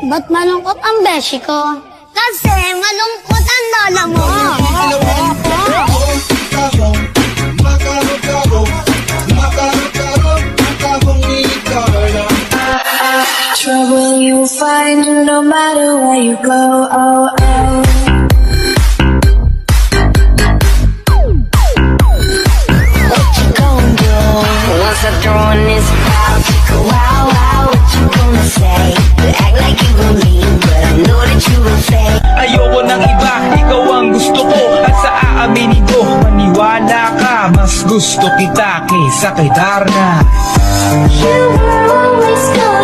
Ba't malungkot ang beshi ko? Kasi malungkot ang lola mo. Trouble you find no matter where you go. Oh, oh. What you gonna do once I throw in this foul? Go wow wow, what you gonna say? You act like you believe, but I know that you will say. Ayoko ng iba, ikaw ang gusto ko. At sa aaminin ko, maniwala ka, mas gusto kita kaysa kay Darna. You were always gone.